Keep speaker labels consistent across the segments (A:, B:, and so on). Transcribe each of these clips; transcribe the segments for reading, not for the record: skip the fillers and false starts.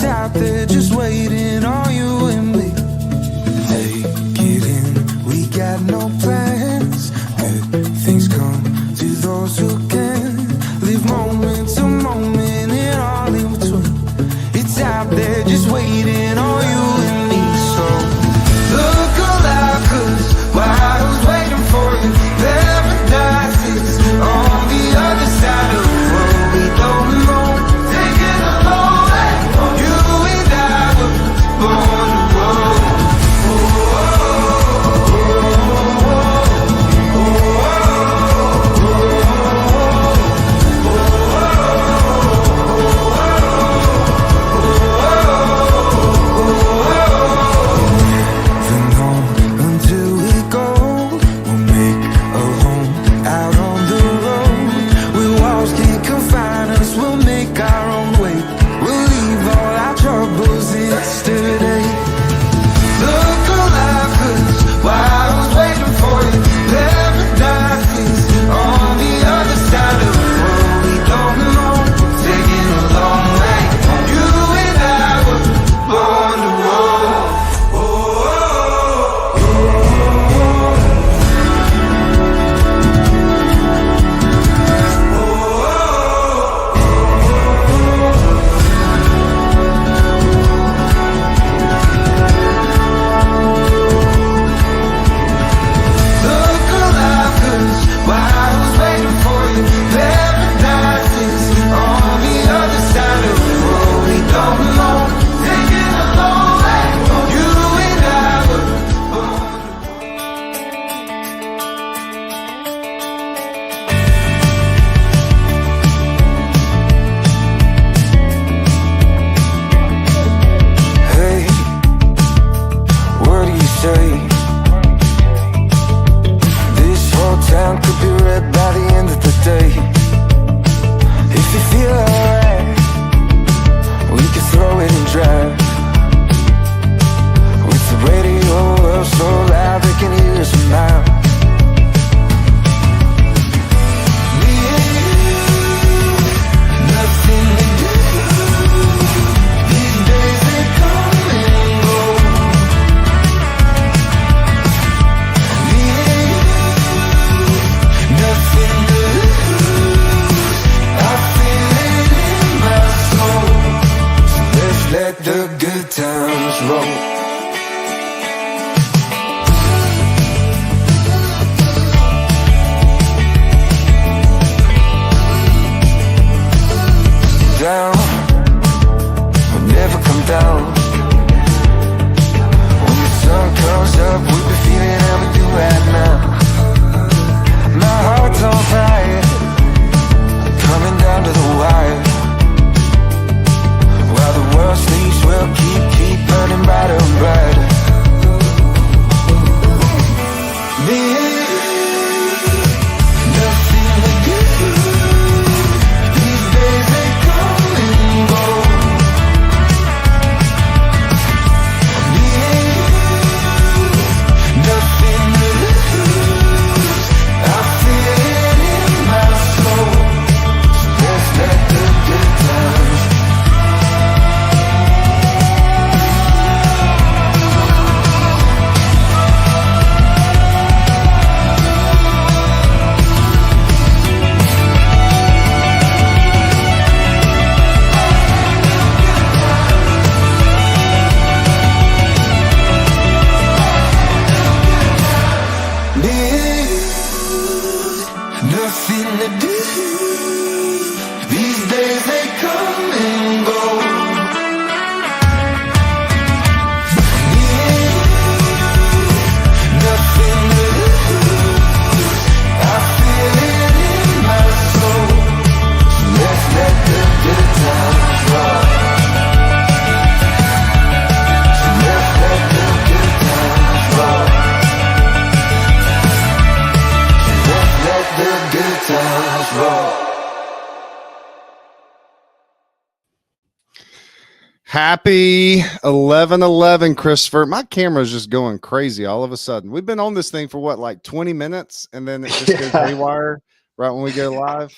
A: It's out there just waiting on you and me. Take it in, we got no plans. Good things come to those who can. Live moment to moment and all in between. It's out there just waiting on you and me. So look alive, 'cause while I was waiting for you, paradise is on the other side of the world. We don't know, taking a long way. You and I were born to roll.
B: Happy 11/11, Christopher. My camera's just going crazy all of a sudden. We've been on this thing for what, like 20 minutes, and then it just goes haywire right when we go live.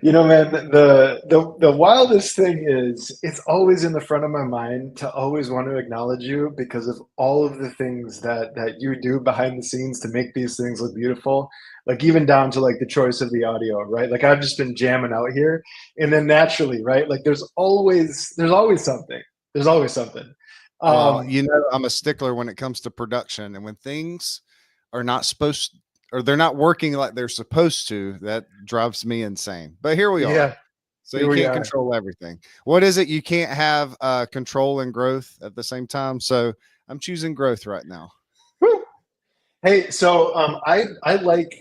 C: You know, man, the wildest thing is it's always in the front of my mind to always want to acknowledge you because of all of the things that you do behind the scenes to make these things look beautiful. Like even down to like the choice of the audio, right? Like I've just been jamming out here, and then naturally, right? Like there's always something. There's always something.
B: Well,
C: Um,
B: I'm a stickler when it comes to production, and when things are not supposed or they're not working like they're supposed to, that drives me insane. But here we are.
C: yeah,
B: So
C: here
B: you
C: we
B: can't
C: are.
B: control everything. What is it? You can't have control and growth at the same time. So I'm choosing growth right now.
C: Woo! Hey, so I like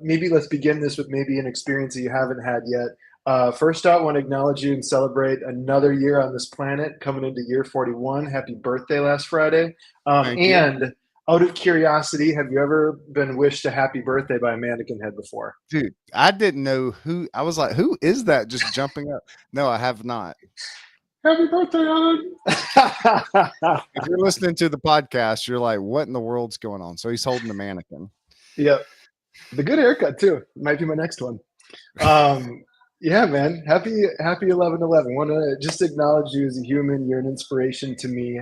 C: maybe let's begin this with maybe an experience that you haven't had yet. First out, I want to acknowledge you and celebrate another year on this planet, coming into year 41. Happy birthday last Friday.
B: Thank you.
C: And out of curiosity, have you ever been wished a happy birthday by a mannequin head before?
B: Dude, I didn't know who I was like, who is that just jumping up? No, I have not.
C: Happy birthday, Alan!
B: If you're listening to the podcast, you're like, what in the world's going on? So he's holding a mannequin.
C: Yep, the good haircut too. Might be my next one. Um, yeah, man. Happy 11/11. Want to just acknowledge you as a human. You're an inspiration to me.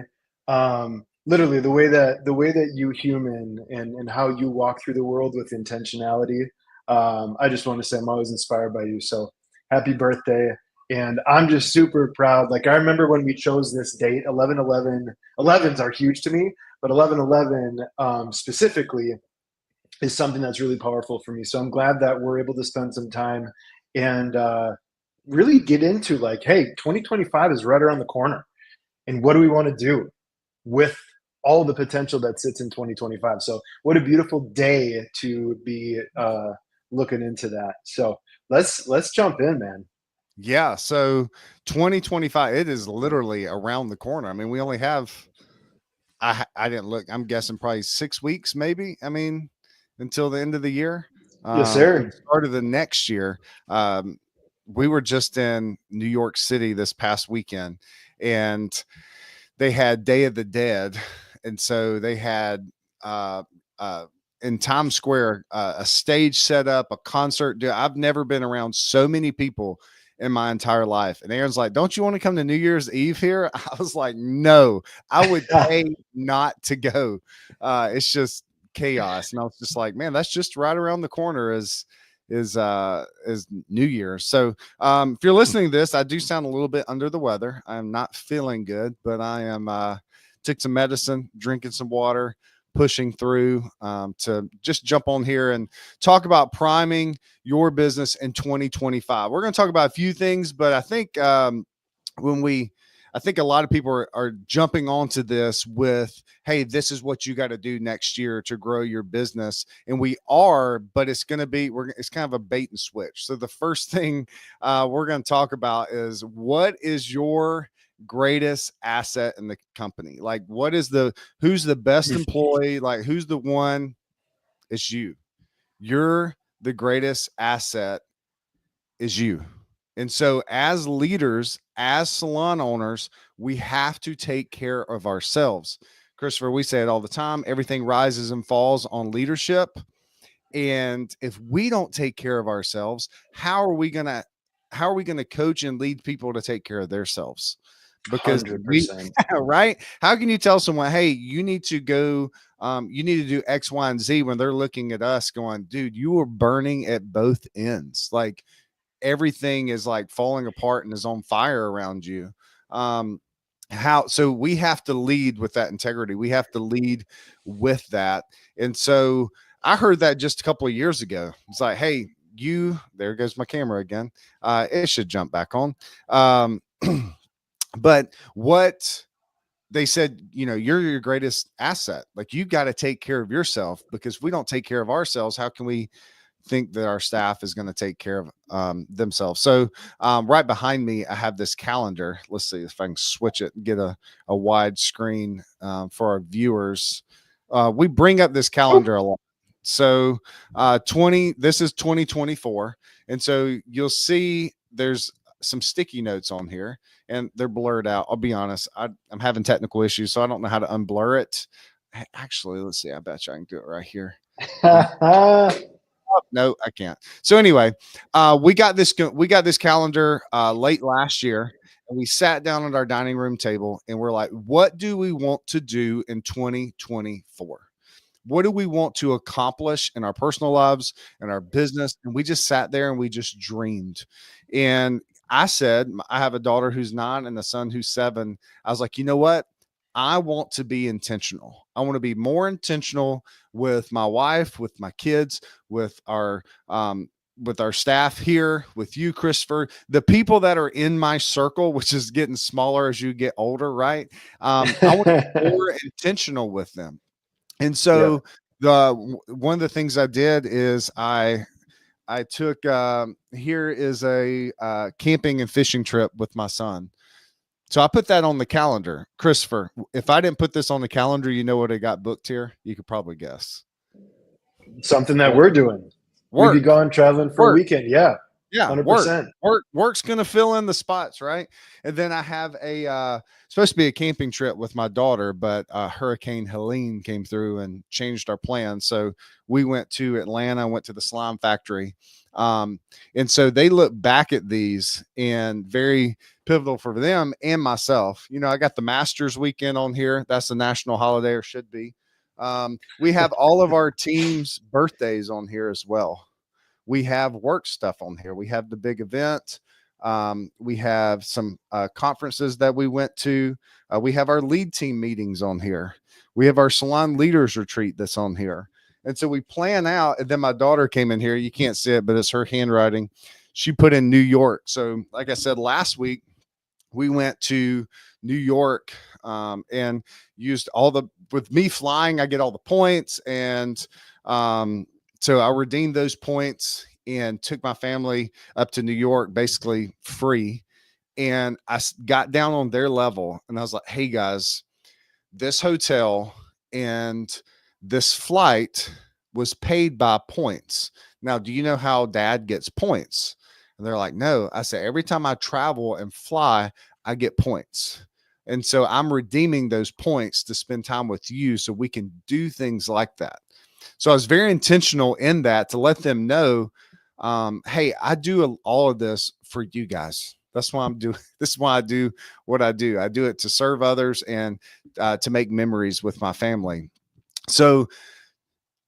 C: Literally, the way that you human and how you walk through the world with intentionality. I just want to say I'm always inspired by you. So happy birthday. And I'm just super proud. Like I remember when we chose this date, 11/11. 11s are huge to me, but 11/11 specifically is something that's really powerful for me. So I'm glad that we're able to spend some time and really get into like, hey, 2025 is right around the corner. And what do we want to do with all the potential that sits in 2025? So what a beautiful day to be looking into that. So let's jump in, man.
B: Yeah. So 2025, it is literally around the corner. I mean, we only have I didn't look. I'm guessing probably 6 weeks, maybe. I mean, until the end of the year,
C: Yes,
B: or
C: sir.
B: the start of the next year. We were just in New York City this past weekend, and they had Day of the Dead, and so they had uh, uh, in Times Square a stage set up, a concert. Dude, I've never been around so many people in my entire life. And Aaron's like, "Don't you want to come to New Year's Eve here?" I was like, "No, I would pay not to go." It's just chaos, and I was just like, "Man, that's just right around the corner." Is New Year. So if you're listening to this, I do sound a little bit under the weather. I'm not feeling good, but I am took some medicine, drinking some water, pushing through to just jump on here and talk about priming your business in 2025. We're going to talk about a few things, but I think when we I think a lot of people are jumping onto this with, hey, this is what you got to do next year to grow your business. And we are, but it's going to be, it's kind of a bait and switch. So the first thing we're going to talk about is what is your greatest asset in the company? Like, who's the best employee? Like, who's the one? It's you. You're the greatest asset is you. And so, as leaders, as salon owners, we have to take care of ourselves. Christopher, we say it all the time, everything rises and falls on leadership. And if we don't take care of ourselves, how are we going to coach and lead people to take care of themselves? Because we
C: 100%.
B: right? How can you tell someone, hey, you need to go you need to do X, Y, and Z when they're looking at us going, dude, you are burning at both ends. Like everything is like falling apart and is on fire around you. Um, so we have to lead with that integrity. We have to lead with that. And so I heard that just a couple of years ago. It's like, hey, there goes my camera again. It should jump back on. But what they said, you're your greatest asset. Like you got to take care of yourself, because if we don't take care of ourselves, how can we think that our staff is going to take care of themselves? So right behind me, I have this calendar. Let's see if I can switch it and get a wide screen for our viewers. We bring up this calendar a lot. So this is 2024. And so you'll see there's some sticky notes on here and they're blurred out. I'll be honest. I'm having technical issues, so I don't know how to unblur it. Actually, let's see. I bet you I can do it right here. No, I can't. So anyway, we got this calendar late last year, and we sat down at our dining room table and we're like, what do we want to do in 2024? What do we want to accomplish in our personal lives and our business? And we just sat there and we just dreamed. And I said, I have a daughter who's 9 and a son who's 7. I was like, you know what? I want to be intentional. I want to be more intentional with my wife, with my kids, with our staff here, with you, Christopher, the people that are in my circle, which is getting smaller as you get older, right? I want to be more intentional with them. And so one of the things I did is I took here is a camping and fishing trip with my son. So I put that on the calendar. Christopher, if I didn't put this on the calendar, you know what I got booked here? You could probably guess.
C: Something that we're doing.
B: Work.
C: We'd be going traveling for a weekend. Yeah.
B: Yeah,
C: 100%.
B: Work's gonna fill in the spots, right? And then I have a supposed to be a camping trip with my daughter, but Hurricane Helene came through and changed our plans. So we went to Atlanta, went to the slime factory, and so they look back at these and very pivotal for them and myself. You know, I got the Masters weekend on here. That's a national holiday, or should be. We have all of our team's birthdays on here as well. We have work stuff on here. We have the big event. We have some conferences that we went to. We have our lead team meetings on here. We have our salon leaders retreat that's on here. And so we plan out. And then my daughter came in here. You can't see it, but it's her handwriting. She put in New York. So like I said, last week, we went to New York and used with me flying, I get all the points. And so I redeemed those points and took my family up to New York, basically free. And I got down on their level and I was like, hey guys, this hotel and this flight was paid by points. Now, do you know how dad gets points? And they're like, no. I said, every time I travel and fly, I get points. And so I'm redeeming those points to spend time with you so we can do things like that. So I was very intentional in that to let them know, hey, I do all of this for you guys. That's why I'm doing. This is why I do what I do. I do it to serve others and to make memories with my family. So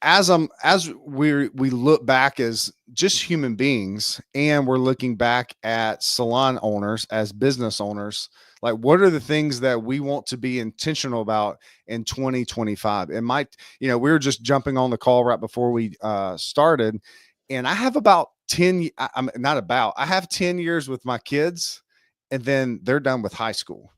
B: as we look back as just human beings, and we're looking back at salon owners as business owners, like what are the things that we want to be intentional about in 2025? It might, we were just jumping on the call right before we started, and I have about 10. I have 10 years with my kids, and then they're done with high school.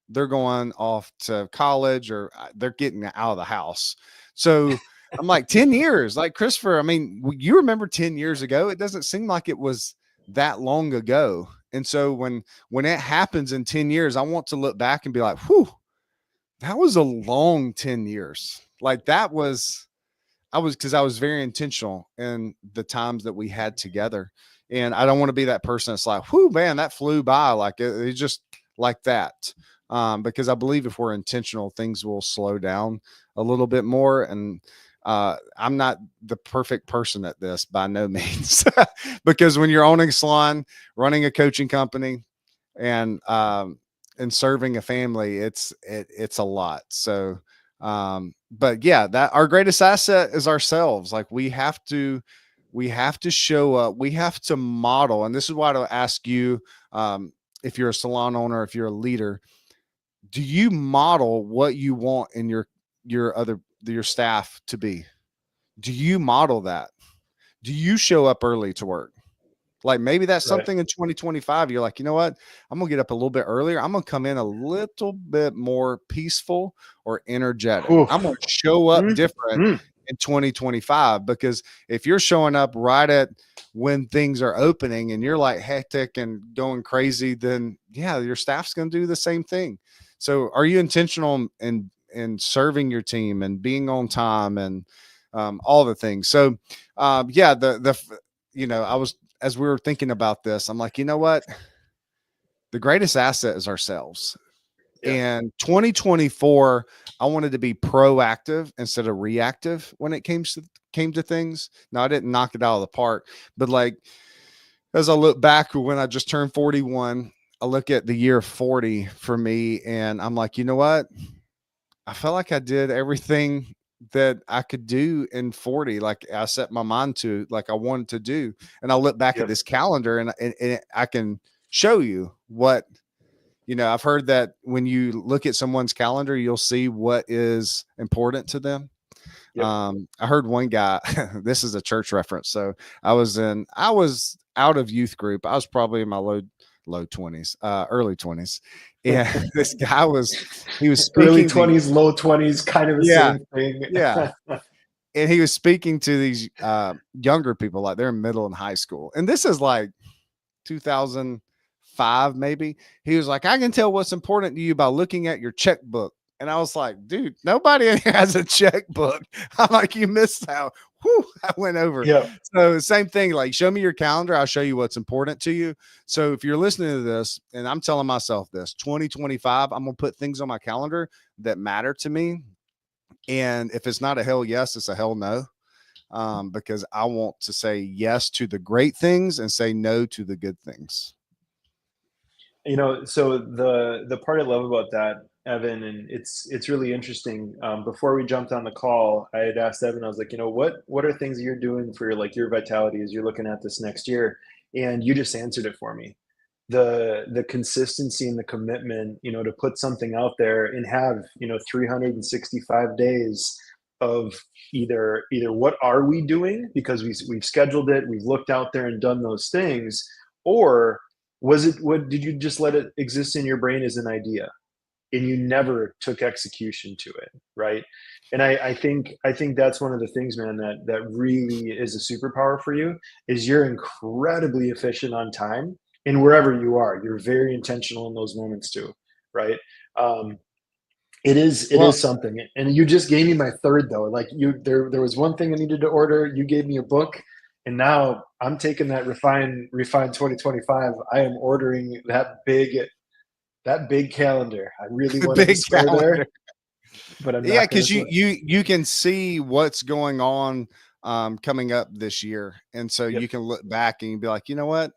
B: They're going off to college, or they're getting out of the house. So I'm like 10 years, like Christopher. I mean, you remember 10 years ago? It doesn't seem like it was that long ago. And so when it happens in 10 years, I want to look back and be like, whew, that was a long 10 years. Like because I was very intentional in the times that we had together. And I don't want to be that person that's like, whew, man, that flew by. Like it just like that. Because I believe if we're intentional, things will slow down a little bit more. And I'm not the perfect person at this by no means, because when you're owning a salon, running a coaching company, and serving a family, it's a lot. So, but yeah, that our greatest asset is ourselves. Like we have to show up, we have to model. And this is why I ask you, if you're a salon owner, if you're a leader, do you model what you want in your staff to be? Do you model that? Do you show up early to work? Like maybe that's something in 2025. You're like, you know what? I'm going to get up a little bit earlier. I'm going to come in a little bit more peaceful or energetic.
C: Oof.
B: I'm going to show up different in 2025, because if you're showing up right at when things are opening and you're like hectic and going crazy, then yeah, your staff's going to do the same thing. So are you intentional in serving your team and being on time and all the things? So yeah, I was, as we were thinking about this, I'm like, you know what? The greatest asset is ourselves.
C: Yeah.
B: And 2024, I wanted to be proactive instead of reactive when it came to things. Now I didn't knock it out of the park, but like as I look back when I just turned 41, I look at the year 40 for me, and I'm like, you know what? I felt like I did everything that I could do in 40, like I set my mind to, like I wanted to do. And I look back at
C: Yep.
B: this calendar, and I can show you what, I've heard that when you look at someone's calendar, you'll see what is important to them.
C: Yep.
B: I heard one guy, this is a church reference. So I was out of youth group. I was probably in my low 20s, early 20s. And this guy he was
C: Early
B: speaking to,
C: 20s, low 20s, kind of the
B: yeah,
C: same thing.
B: yeah. And he was speaking to these younger people, like they're in middle and high school. And this is like 2005, maybe. He was like, I can tell what's important to you by looking at your checkbook. And I was like, dude, nobody in here has a checkbook. I'm like, you missed out. Whew, I went over.
C: Yeah.
B: So same thing, like show me your calendar. I'll show you what's important to you. So if you're listening to this, and I'm telling myself this 2025, I'm going to put things on my calendar that matter to me. And if it's not a hell yes, it's a hell no. Because I want to say yes to the great things and say no to the good things.
C: So the part I love about that, Evan, and it's really interesting. Before we jumped on the call, I had asked Evan, I was like, what are things that you're doing for your vitality as you're looking at this next year? And you just answered it for me. The consistency and the commitment, to put something out there and have, 365 days of either what are we doing because we've scheduled it, we've looked out there and done those things, or what did you just let it exist in your brain as an idea and you never took execution to it, right? And I think that's one of the things, man, that really is a superpower for you is you're incredibly efficient on time, and wherever you are you're very intentional in those moments too, right? It is
B: Well,
C: something, and you just gave me my third though. Like there was one thing I needed to order, you gave me a book, and now I'm taking that refine 2025. I am ordering that big calendar. I really wanted to
B: big
C: swear
B: calendar.
C: there, but I'm
B: Yeah,
C: not going to
B: because you
C: swear.
B: you can see what's going on coming up this year. And so
C: Yep.
B: you can look back and you be like, you know what?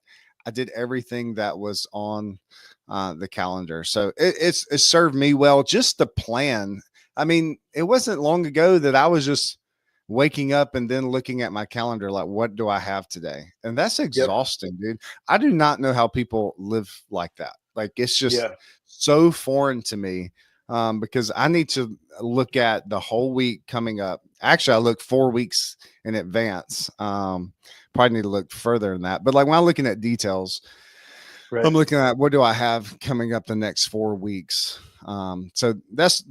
B: I did everything that was on the calendar. So it served me well just the plan. I mean, it wasn't long ago that I was just waking up and then looking at my calendar like, what do I have today? And that's
C: Yep.
B: exhausting, dude. I do not know how people live like that. Like it's just
C: Yeah.
B: so foreign to me, because I need to look at the whole week coming up. Actually, I look 4 weeks in advance. Probably need to look further than that. But like when I'm looking at details,
C: Right.
B: I'm looking at what do I have coming up the next 4 weeks. So that's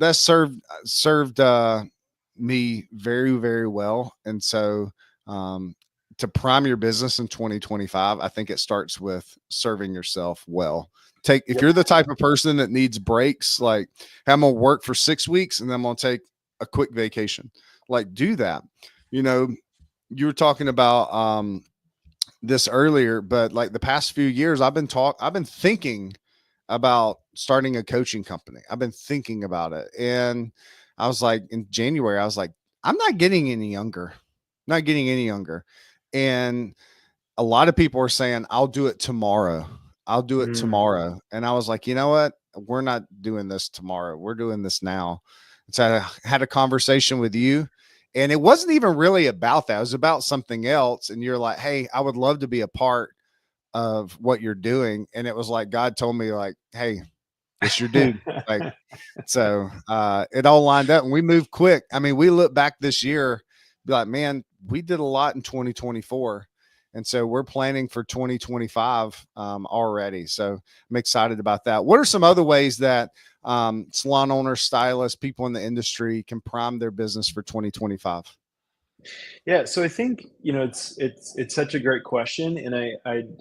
B: served me very, very well. And so to prime your business in 2025, I think it starts with serving yourself well. If
C: Yep.
B: you're the type of person that needs breaks, like hey, I'm gonna work for 6 weeks and then I'm gonna take a quick vacation, like do that. You know, you were talking about this earlier, but like the past few years, I've been thinking about starting a coaching company. I've been thinking about it. And I was like, in January, I was like, I'm not getting any younger, not getting any younger. And a lot of people are saying, I'll do it tomorrow. I'll do it
C: Mm.
B: tomorrow. And I was like, you know what? We're not doing this tomorrow. We're doing this now. So I had a conversation with you, and it wasn't even really about that. It was about something else. And you're like, hey, I would love to be a part of what you're doing. And it was like God told me, like, hey, this your dude. Like, so it all lined up and we moved quick. I mean, we look back this year, be like, man, we did a lot in 2024. And so we're planning for 2025 already. So I'm excited about that. What are some other ways that salon owners, stylists, people in the industry can prime their business for 2025?
C: Yeah, so I think it's such a great question, and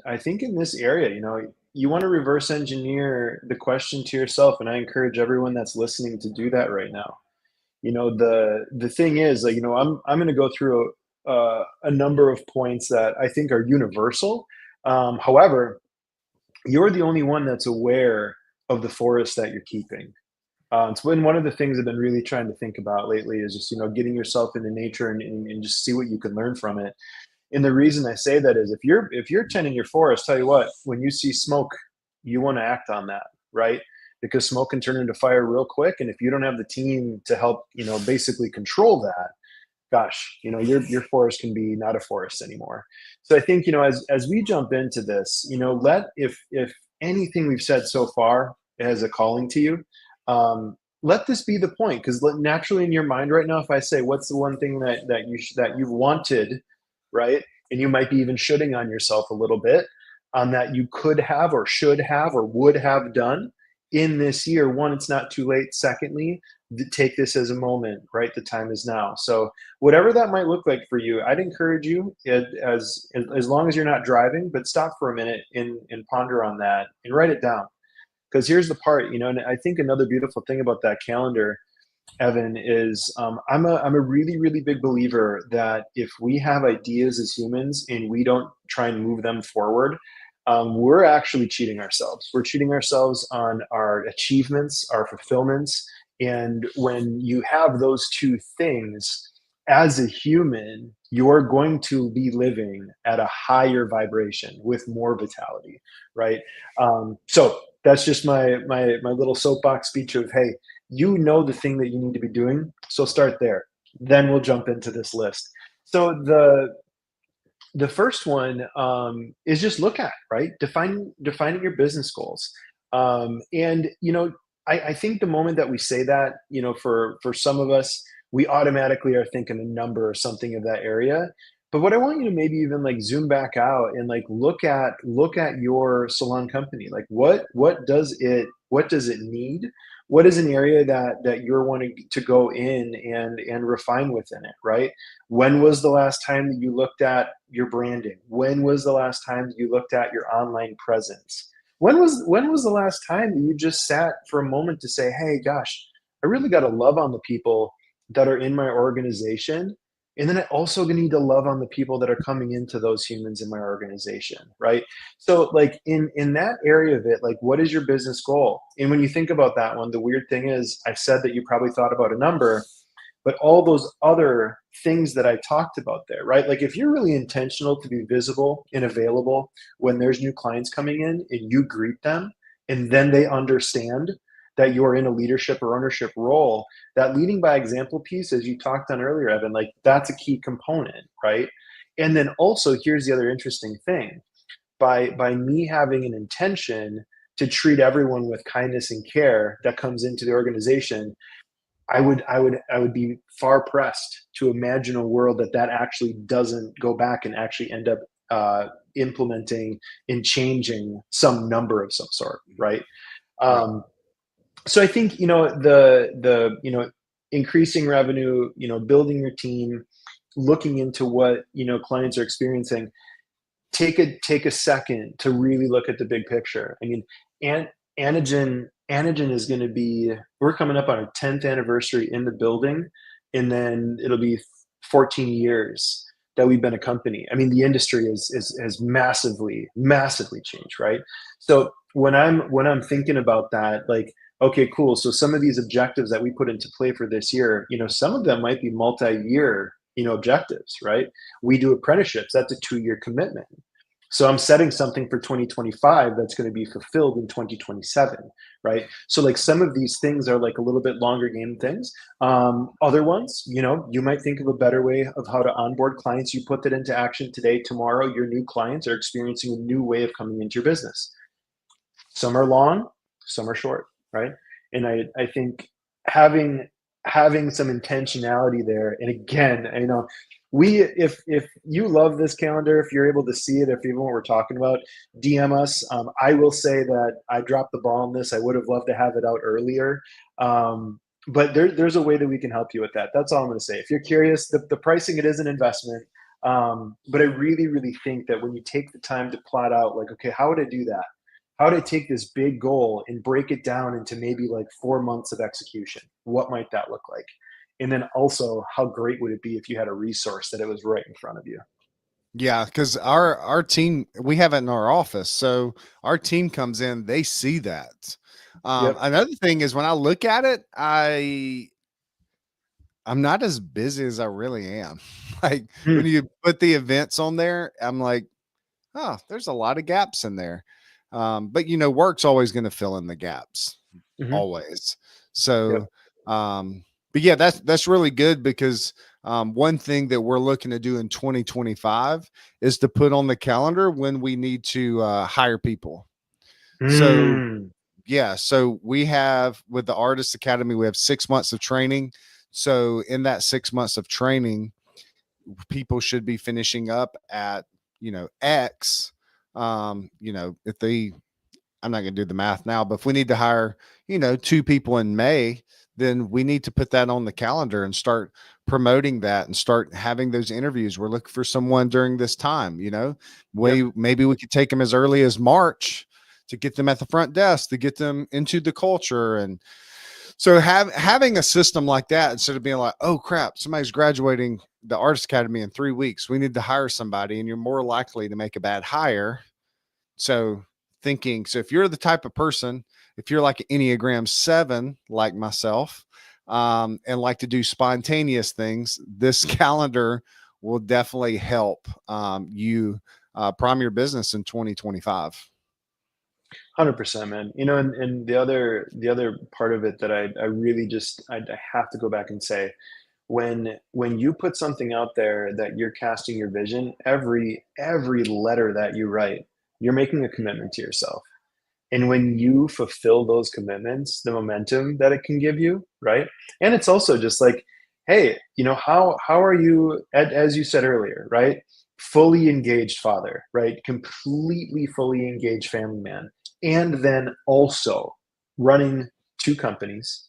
C: I think in this area, you want to reverse engineer the question to yourself, and I encourage everyone that's listening to do that right now. The thing is, like, I'm going to go through a number of points that I think are universal. However, you're the only one that's aware of the forest that you're keeping, It's been one of the things I've been really trying to think about lately is just, getting yourself into nature and just see what you can learn from it. And the reason I say that is if you're tending your forest, tell you what, when you see smoke, you want to act on that, right? Because smoke can turn into fire real quick. And if you don't have the team to help, basically control that, gosh, your forest can be not a forest anymore. So I think, as we jump into this, let if anything we've said so far has a calling to you, let this be the point. Because naturally in your mind right now, if I say what's the one thing that you've wanted, right, and you might be even shooting on yourself a little bit on that you could have or should have or would have done in this year. One, it's not too late. Secondly, take this as a moment, right? The time is now. So whatever that might look like for you, I'd encourage you, as long as you're not driving, but stop for a minute and ponder on that and write it down. Because here's the part, and I think another beautiful thing about that calendar, Evan, is I'm a really, really big believer that if we have ideas as humans and we don't try and move them forward, we're actually cheating ourselves. We're cheating ourselves on our achievements, our fulfillments. And when you have those two things, as a human, you're going to be living at a higher vibration with more vitality, right? So that's just my little soapbox speech of, hey, the thing that you need to be doing, so start there. Then we'll jump into this list. So the first one is just look at, right? Defining your business goals. And I think the moment that we say that, for some of us, we automatically are thinking a number or something of that area. But what I want you to maybe even like zoom back out and like look at your salon company. Like what does it need? What is an area that you're wanting to go in and refine within it, right? When was the last time that you looked at your branding? When was the last time that you looked at your online presence? When was the last time that you just sat for a moment to say, hey, gosh, I really got to love on the people that are in my organization. And then I also need to love on the people that are coming into those humans in my organization, right? So like in that area of it, like what is your business goal? And when you think about that one, the weird thing is I've said that you probably thought about a number, but all those other things that I talked about there, right? Like if you're really intentional to be visible and available when there's new clients coming in and you greet them and then they understand that you're in a leadership or ownership role, that leading by example piece, as you talked on earlier, Evan, like that's a key component, right? And then also here's the other interesting thing. By me having an intention to treat everyone with kindness and care that comes into the organization, I would be far pressed to imagine a world that actually doesn't go back and actually end up implementing and changing some number of some sort, right? So I think the increasing revenue, building your team, looking into what clients are experiencing. Take a second to really look at the big picture. I mean, and Anagen is going to be, we're coming up on our 10th anniversary in the building, and then it'll be 14 years that we've been a company. I mean, the industry has massively changed, right? So when I'm thinking about that, like, okay, cool. So some of these objectives that we put into play for this year, some of them might be multi-year, objectives, right? We do apprenticeships. That's a 2-year commitment. So I'm setting something for 2025 that's going to be fulfilled in 2027, right? So like some of these things are like a little bit longer game things. Other ones, you might think of a better way of how to onboard clients. You put that into action today, tomorrow, your new clients are experiencing a new way of coming into your business. Some are long, some are short, right? And I think having some intentionality there. And again, if you love this calendar, if you're able to see it, if even what we're talking about, DM us. I will say that I dropped the ball on this. I would have loved to have it out earlier. But there's a way that we can help you with that. That's all I'm going to say. If you're curious, the pricing, it is an investment. But I really, really think that when you take the time to plot out, like, okay, how would I do that? How would I take this big goal and break it down into maybe like 4 months of execution? What might that look like? And then also, how great would it be if you had a resource that it was right in front of you?
B: Yeah, because our team, we have it in our office. So our team comes in, they see that.
C: Yep.
B: Another thing is when I look at it, I'm not as busy as I really am. Like
C: Hmm.
B: when you put the events on there, I'm like, oh, there's a lot of gaps in there. But work's always going to fill in the gaps,
C: Hmm.
B: always.
C: Yep.
B: So, but yeah, that's really good because one thing that we're looking to do in 2025 is to put on the calendar when we need to hire people. So
C: Mm.
B: yeah, so we have with the Artist Academy, we have 6 months of training. So in that 6 months of training, people should be finishing up at X. If they, I'm not going to do the math now, but if we need to hire 2 people in May, then we need to put that on the calendar and start promoting that and start having those interviews. We're looking for someone during this time.
C: Yep.
B: Maybe we could take them as early as March to get them at the front desk, to get them into the culture. And so having a system like that, instead of being like, oh crap, somebody's graduating the Artist Academy in 3 weeks, we need to hire somebody, and you're more likely to make a bad hire. So if you're the type of person, if you're like an Enneagram 7, like myself, and like to do spontaneous things, this calendar will definitely help you prime your business in 2025.
C: 100%, man. And the other part of it that I really just I have to go back and say, when you put something out there that you're casting your vision, every letter that you write, you're making a commitment to yourself. And when you fulfill those commitments, the momentum that it can give you, right? And it's also just like, hey, how are you, as you said earlier, right? Fully engaged father, right? Completely fully engaged family man. And then also running 2 companies,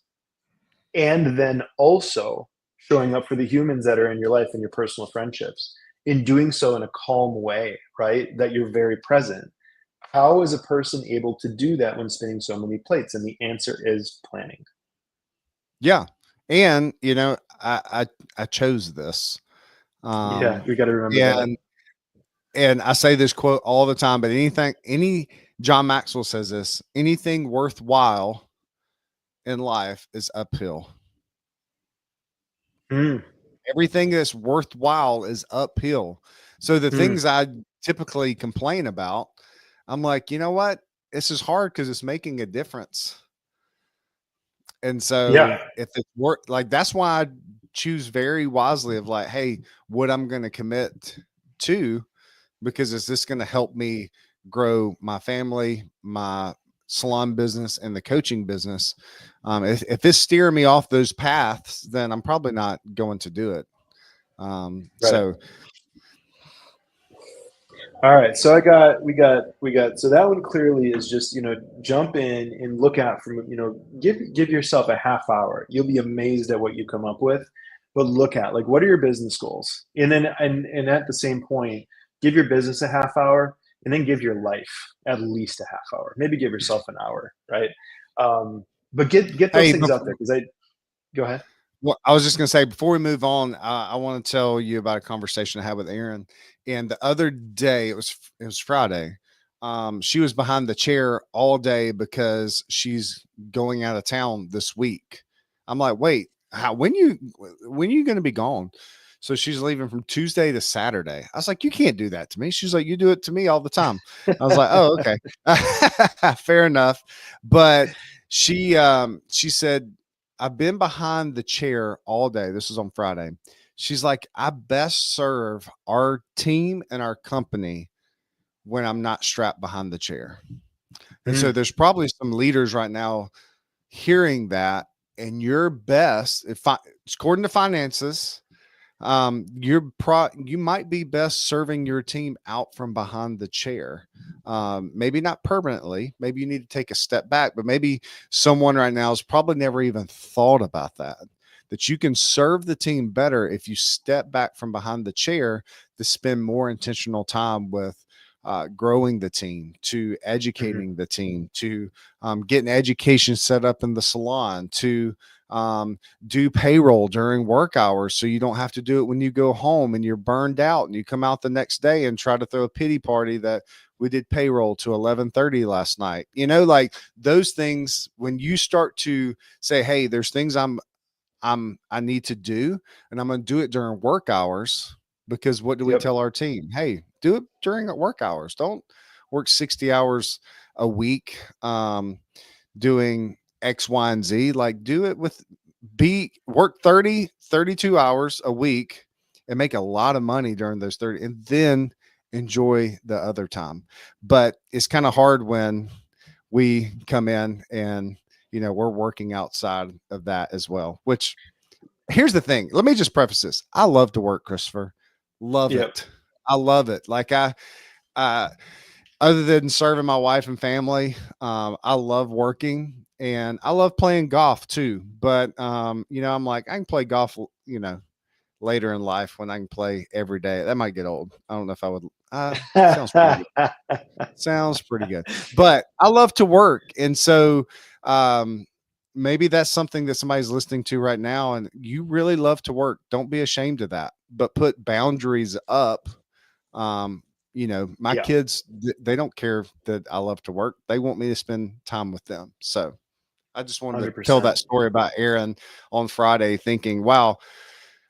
C: and then also showing up for the humans that are in your life and your personal friendships, in doing so in a calm way, right? That you're very present. How is a person able to do that when spinning so many plates? And the answer is planning.
B: Yeah. And I chose this.
C: Yeah,
B: Um
C: we got to remember that.
B: and and I say this quote all the time, but John Maxwell says this, anything worthwhile in life is uphill.
C: Mm,
B: Everything that's worthwhile is uphill. So the
C: mm,
B: things I typically complain about, I'm like, you know what? This is hard because it's making a difference. And
C: yeah.
B: so if it's work, like that's why I choose very wisely of like, hey, what I'm going to commit to, because is this going to help me grow my family, my salon business, and the coaching business? If it's steering me off those paths, then I'm probably not going to do it.
C: Right.
B: So
C: All right. So we got. So that one clearly is just, jump in and look out from, give yourself a half hour. You'll be amazed at what you come up with. But look at, like, what are your business goals? And then, and at the same point, give your business a half hour, and then give your life at least a half hour. Maybe give yourself an hour, right? But get those
B: hey,
C: things out there, because go ahead.
B: well, I was just going to say before we move on, I want to tell you about a conversation I had with Erin. And the other day, it was Friday. She was behind the chair all day because she's going out of town this week. I'm like, wait, when you going to be gone? So she's leaving from Tuesday to Saturday. I was like, you can't do that to me. She's like, you do it to me all the time. I was like, oh, okay, fair enough. But she said, I've been behind the chair all day. This was on Friday. She's like, I best serve our team and our company when I'm not strapped behind the chair. And so
C: Mm,
B: there's probably some leaders right now hearing that, and your best, according to finances, you might be best serving your team out from behind the chair. Maybe not permanently, maybe you need to take a step back, but maybe someone right now has probably never even thought about that you can serve the team better if you step back from behind the chair to spend more intentional time with growing the team, to
C: mhm,
B: educating the team, to getting education set up in the salon, to um, do payroll during work hours so you don't have to do it when you go home and you're burned out and you come out the next day and try to throw a pity party that we did payroll to 11:30 last night. You know, like those things, when you start to say, hey, there's things I need to do, and I'm going to do it during work hours, because what do we
C: Yep.
B: tell our team? Hey, do it during work hours. Don't work 60 hours a week doing X, Y, and Z. Like, do it with work 30, 32 hours a week and make a lot of money during those 30, and then enjoy the other time. But it's kind of hard when we come in and, you know, we're working outside of that as well, which, here's the thing. Let me just preface this. I love to work, Christopher. Love
C: Yep.
B: it. I love it. Like uh, other than serving my wife and family, I love working, and I love playing golf too. But, you know, I'm like, I can play golf, you know, later in life when I can play every day. That might get old. I don't know if I would, sounds pretty good. Sounds pretty good. But I love to work. And so maybe that's something that somebody's listening to right now, and you really love to work. Don't be ashamed of that, but put boundaries up. You know, my
C: Yeah.
B: kids, they don't care that I love to work. They want me to spend time with them. So I just wanted to tell
C: 100%.
B: that story about Aaron on Friday, thinking, wow,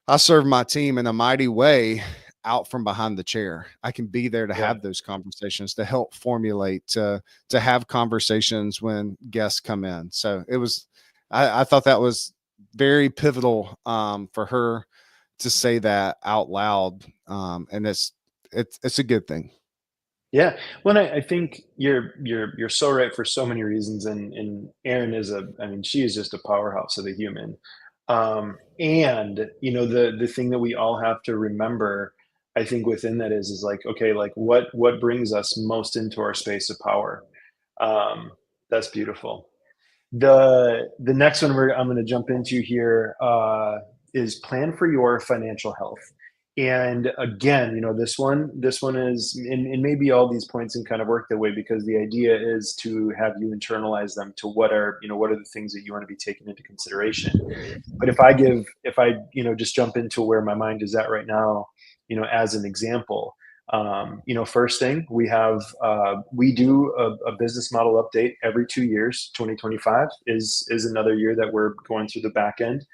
B: I serve my team in a mighty way out from behind the chair. I can be there to
C: Yeah.
B: have those conversations, to help formulate, to have conversations when guests come in. So it was, I thought that was very pivotal for her to say that out loud. And it's a good thing.
C: Yeah. Well, I think you're so right for so many reasons. And Erin is I mean, she is just a powerhouse of a human. And you know, the thing that we all have to remember, I think within that is like, okay, like what brings us most into our space of power? That's beautiful. The next one I'm going to jump into here is plan for your financial health. And again, you know, this one is, and maybe all these points can kind of work that way, because the idea is to have you internalize them to what are the things that you want to be taking into consideration. But if I, you know, just jump into where my mind is at right now, you know, as an example, you know, first thing we do a business model update every 2 years. 2025 is another year that we're going through the back end.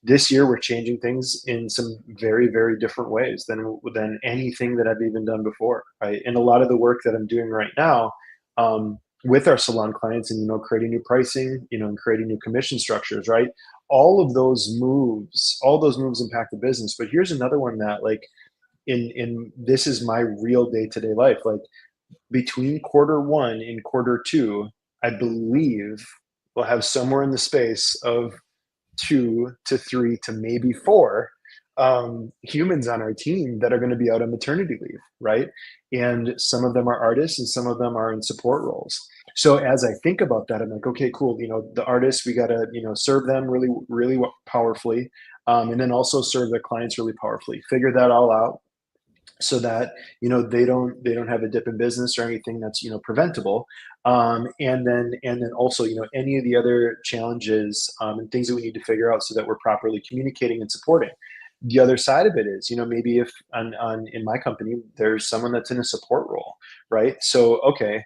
C: This year we're changing things in some very, very different ways than anything that I've even done before, right? And a lot of the work that I'm doing right now, with our salon clients, and, you know, creating new pricing, you know, and creating new commission structures, right? All those moves impact the business. But here's another one that, like, in this is my real day-to-day life. Like, between quarter 1 and quarter 2, I believe we'll have somewhere in the space of 2 to 3 to maybe 4 humans on our team that are going to be out on maternity leave, right? And some of them are artists and some of them are in support roles. So as I think about that, I'm like, okay, cool. You know, the artists, we got to, you know, serve them really, really powerfully. And then also serve their clients really powerfully. Figure that all out, so that, you know, they don't have a dip in business or anything that's, you know, preventable. And then also, you know, any of the other challenges and things that we need to figure out, so that we're properly communicating and supporting. The other side of it is, you know, maybe if in my company there's someone that's in a support role, right? So okay,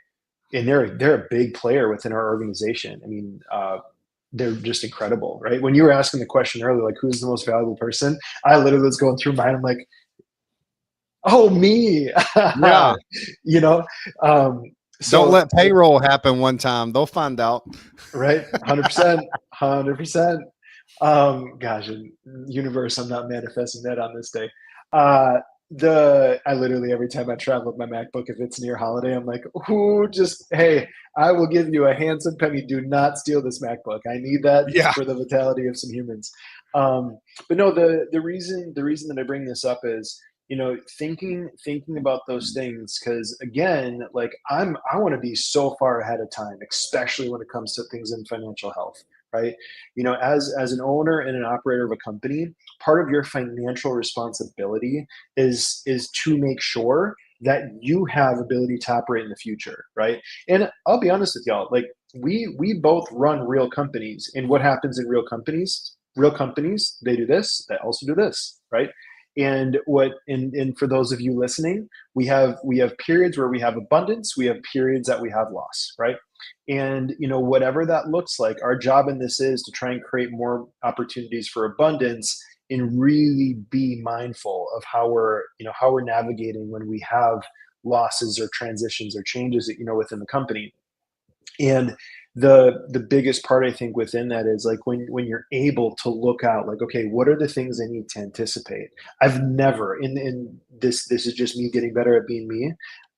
C: and they're a big player within our organization. I mean, they're just incredible, right? When you were asking the question earlier, like, who's the most valuable person, I literally was going through mine. I'm like, oh, me.
B: Yeah.
C: You know,
B: Don't
C: so
B: let payroll happen one time. They'll find out.
C: right, 100%, 100%. Gosh, universe, I'm not manifesting that on this day. I literally, every time I travel with my MacBook, if it's near holiday, I'm like, who just, hey, I will give you a handsome penny. Do not steal this MacBook. I need that
B: Yeah.
C: for the vitality of some humans. But no, the reason that I bring this up is, you know, thinking about those things, because again, like, I want to be so far ahead of time, especially when it comes to things in financial health, right? You know, as an owner and an operator of a company, part of your financial responsibility is to make sure that you have ability to operate in the future, right? And I'll be honest with y'all, like, we both run real companies, and what happens in real companies, they do this, they also do this, right? And for those of you listening, we have periods where we have abundance, we have periods that we have loss, right? And whatever that looks like, our job in this is to try and create more opportunities for abundance and really be mindful of how we're navigating when we have losses or transitions or changes within the company. And the biggest part I think within that is like when you're able to look out, like, okay, what are the things I need to anticipate? I've never in this is just me getting better at being me.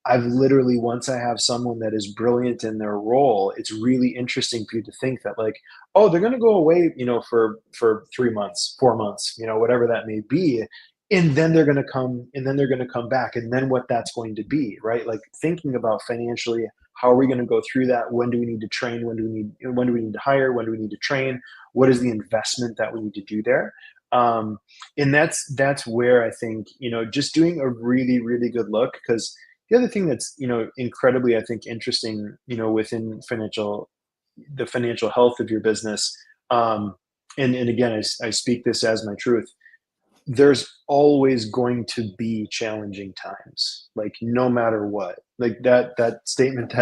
C: I've literally, once I have someone that is brilliant in their role, it's really interesting for you to think that, like, oh, they're going to go away, for 3 months, 4 months, whatever that may be, and then they're going to come back, and then what that's going to be, right? Like, thinking about financially, how are we going to go through that? When do we need to train? When do we need to hire? When do we need to train? What is the investment that we need to do there? And that's where I think, just doing a really, really good look. Because the other thing that's, incredibly, I think, interesting, within the financial health of your business, and again, I speak this as my truth. There's always going to be challenging times, like, no matter what. Like, that statement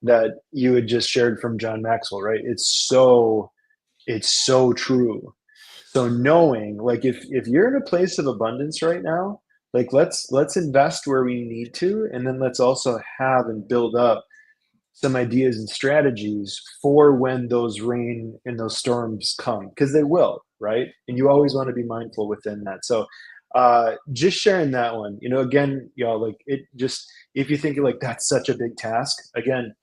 C: that you had just shared from John Maxwell, right? It's so true. So knowing, like, if you're in a place of abundance right now, like, let's invest where we need to, and then let's also have and build up some ideas and strategies for when those rain and those storms come, because they will, right? And you always want to be mindful within that. So just sharing that one, again, y'all, like, it just, if you think like that's such a big task, again,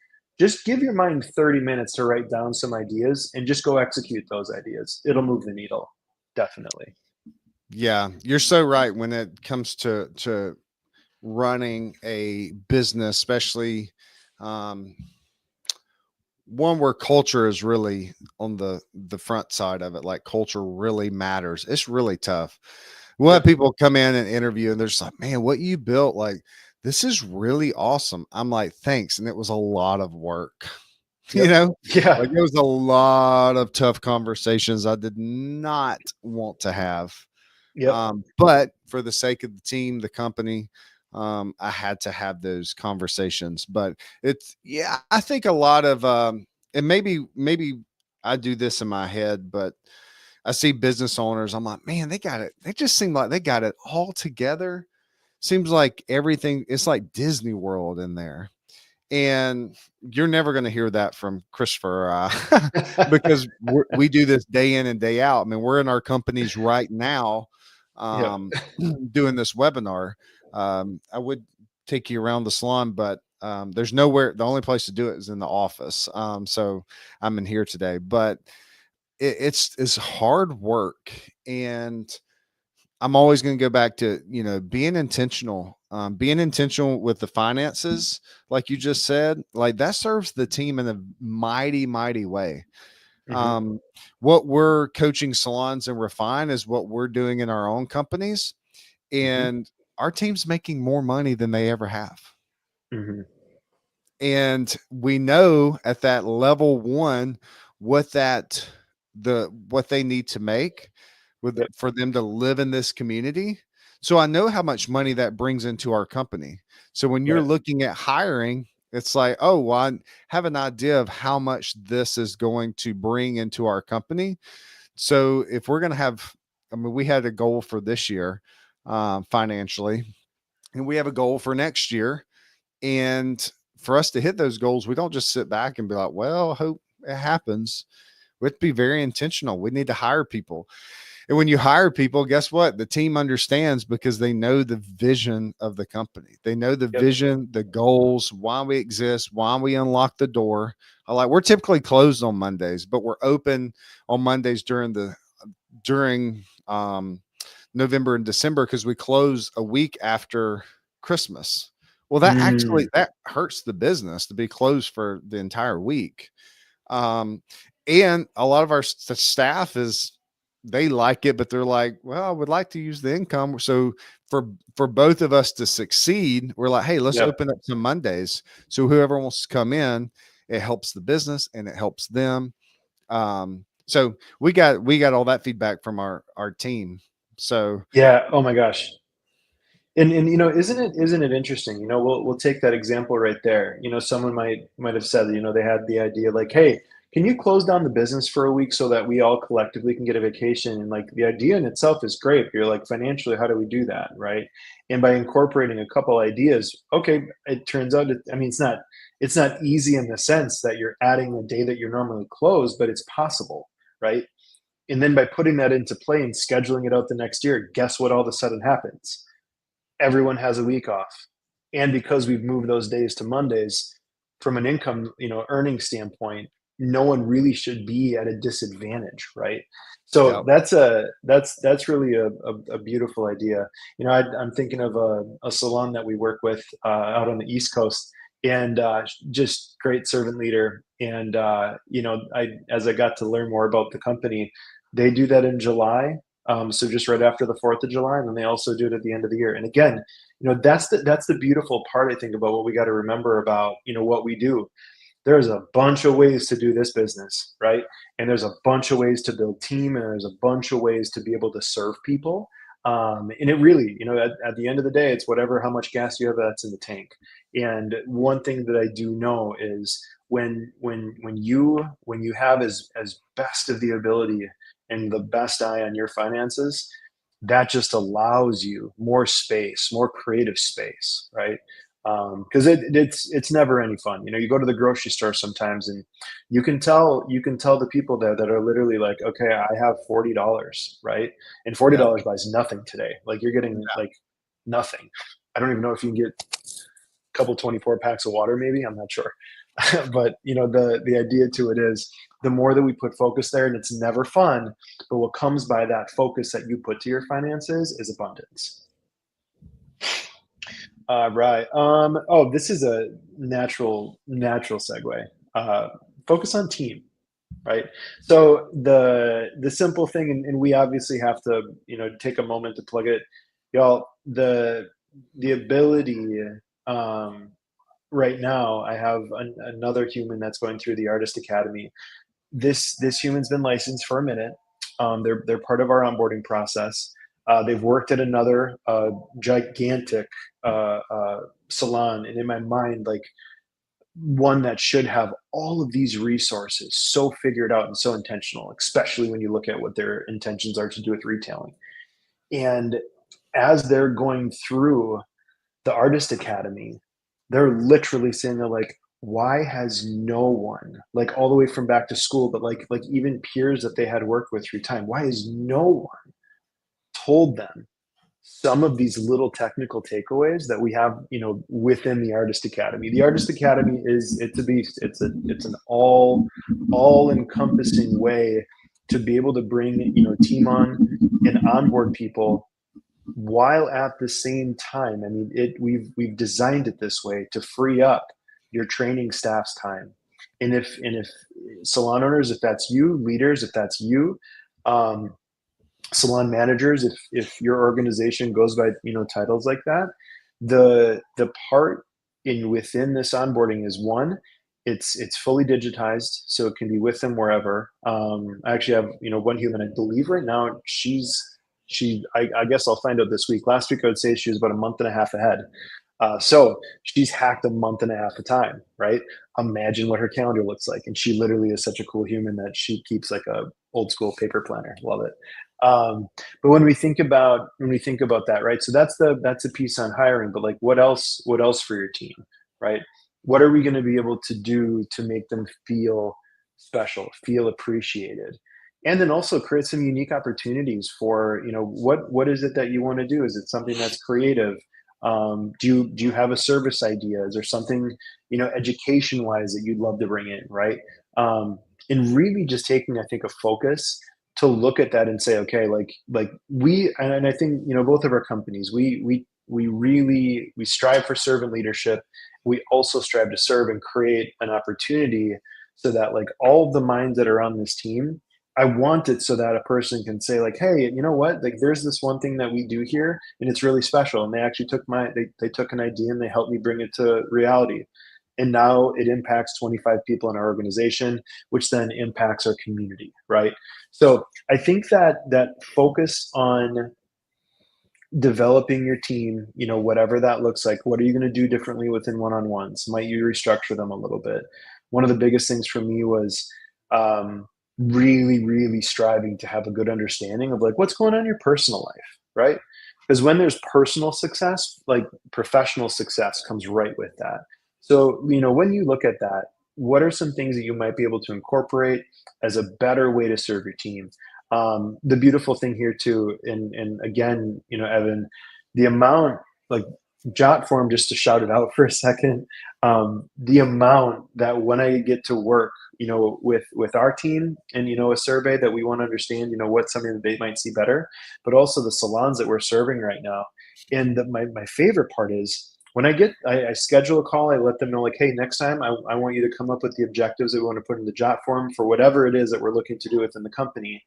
C: just give your mind 30 minutes to write down some ideas and just go execute those ideas. It'll move the needle, definitely.
B: Yeah, you're so right when it comes to running a business, especially um, one where culture is really on the front side of it. Like, culture really matters. It's really tough. We'll have
C: Yep.
B: people come in and interview, and they're just like, "Man, what you built, like, this is really awesome." I'm like, "Thanks," and it was a lot of work. You
C: Yep.
B: know,
C: Yeah.
B: like, it was a lot of tough conversations I did not want to have.
C: Yep.
B: But for the sake of the team, the company, I had to have those conversations. But yeah, I think a lot of, and maybe I do this in my head, but I see business owners, I'm like, man, they got it. They just seem like they got it all together. Seems like everything, it's like Disney World in there. And you're never going to hear that from Christopher, because we do this day in and day out. I mean, we're in our companies right now,
C: Yep.
B: um, doing this webinar. I would take you around the salon, but there's nowhere. The only place to do it is in the office. So I'm in here today, but it's hard work, and I'm always going to go back to, being intentional with the finances, like you just said, like, that serves the team in a mighty, mighty way.
C: Hmm.
B: What we're coaching salons and refine is what we're doing in our own companies.
C: Hmm.
B: And our team's making more money than they ever have.
C: Hmm.
B: And we know at that level one what what they need to make
C: Yep.
B: for them to live in this community. So I know how much money that brings into our company. So when you're
C: Right.
B: looking at hiring, it's like, oh, well, I have an idea of how much this is going to bring into our company. So if we're going to have, I mean, we had a goal for this year, financially, and we have a goal for next year. And for us to hit those goals, we don't just sit back and be like, well, I hope it happens. We have to be very intentional. We need to hire people. And when you hire people, guess what? The team understands, because they know the vision of the company. They know the
C: Yep.
B: vision, the goals, why we exist, why we unlock the door. We're typically closed on Mondays, but we're open on Mondays during November and December, because we close a week after Christmas. Well,
C: Mm.
B: that hurts the business to be closed for the entire week. And a lot of our staff they like it, but they're like, well, I would like to use the income. So for both of us to succeed, we're like, hey, let's
C: Yep.
B: open up some Mondays. So whoever wants to come in, it helps the business and it helps them. So we got all that feedback from our team. So
C: Yeah. Oh my gosh. And you know, isn't it interesting? You know, we'll take that example right there. You know, someone might have said, you know, they had the idea like, hey, can you close down the business for a week so that we all collectively can get a vacation? And like the idea in itself is great. But you're like, financially, how do we do that, right? And by incorporating a couple ideas, okay, it turns out that, I mean, it's not easy in the sense that you're adding a day that you're normally closed, but it's possible, right? And then by putting that into play and scheduling it out the next year, guess what all of a sudden happens? Everyone has a week off. And because we've moved those days to Mondays, from an income, you know, earning standpoint, no one really should be at a disadvantage, right? So
B: yeah,
C: that's really a beautiful idea. You know, I'm thinking of a salon that we work with out on the East Coast, and just great servant leader. And you know, as I got to learn more about the company, they do that in July, so just right after the 4th of July, and then they also do it at the end of the year. And again, you know, that's the beautiful part, I think, about what we got to remember about, you know, what we do. There's a bunch of ways to do this business, right? And there's a bunch of ways to build team, and there's a bunch of ways to be able to serve people. And it really, you know, at the end of the day, it's whatever, how much gas you have that's in the tank. And one thing that I do know is when you have as best of the ability and the best eye on your finances, that just allows you more space, more creative space, right? Because it's never any fun. You know, you go to the grocery store sometimes, and you can tell the people there that are literally like, okay, I have $40, right? And
B: yeah,
C: $40 buys nothing today. Like you're getting like nothing. I don't even know if you can get a couple 24 packs of water, maybe. I'm not sure. But you know, the idea to it is the more that we put focus there, and it's never fun, but what comes by that focus that you put to your finances is abundance. Right. Oh, this is a natural segue. Uh, Focus on team, right? So the simple thing, and we obviously have to, you know, take a moment to plug it, y'all. The ability, um, right now, I have another human that's going through the Artist Academy. This human's been licensed for a minute. They're part of our onboarding process. They've worked at another gigantic salon, and in my mind, like one that should have all of these resources so figured out and so intentional, especially when you look at what their intentions are to do with retailing. And as they're going through the Artist Academy, they're literally saying, they're like, why has no one, like all the way from back to school, but like even peers that they had worked with through time, why has no one told them some of these little technical takeaways that we have, you know, within the Artist Academy? The Artist Academy it's a beast. It's an all encompassing way to be able to bring, you know, team on and onboard people, while at the same time, I mean, we've designed it this way to free up your training staff's time. And if salon owners, if that's you, leaders, if that's you, um, salon managers, if your organization goes by, you know, titles like that, the part in within this onboarding is, one, it's fully digitized, so it can be with them wherever. I actually have, you know, one human, I believe right now, I guess I'll find out this week. Last week I would say she was about a month and a half ahead. So she's hacked a month and a half of time, right? Imagine what her calendar looks like. And she literally is such a cool human that she keeps like a old school paper planner. Love it. But when we think about that, right? So that's a piece on hiring, but like what else for your team, right? What are we going to be able to do to make them feel special, feel appreciated? And then also create some unique opportunities for, you know, what is it that you want to do? Is it something that's creative? Do you have a service idea? Is there something, you know, education wise that you'd love to bring in, right? And really just taking, I think, a focus to look at that and say, okay, like we, and I think, you know, both of our companies, we strive for servant leadership. We also strive to serve and create an opportunity so that like all of the minds that are on this team, I want it so that a person can say like, hey, you know what? Like there's this one thing that we do here and it's really special. And they actually they took an idea and they helped me bring it to reality. And now it impacts 25 people in our organization, which then impacts our community, right? So I think that focus on developing your team, whatever that looks like. What are you going to do differently within one-on-ones? Might you restructure them a little bit? One of the biggest things for me was um, really, really striving to have a good understanding of like what's going on in your personal life, right? Because when there's personal success, like professional success comes right with that. So, when you look at that, what are some things that you might be able to incorporate as a better way to serve your team? The beautiful thing here too, and again, Evan, the amount, like jot form, just to shout it out for a second, the amount that when I get to work, with our team and, a survey that we want to understand, what's something that they might see better, but also the salons that we're serving right now. And my favorite part is when I schedule a call, I let them know like, hey, next time I want you to come up with the objectives that we want to put in the jot form for whatever it is that we're looking to do within the company.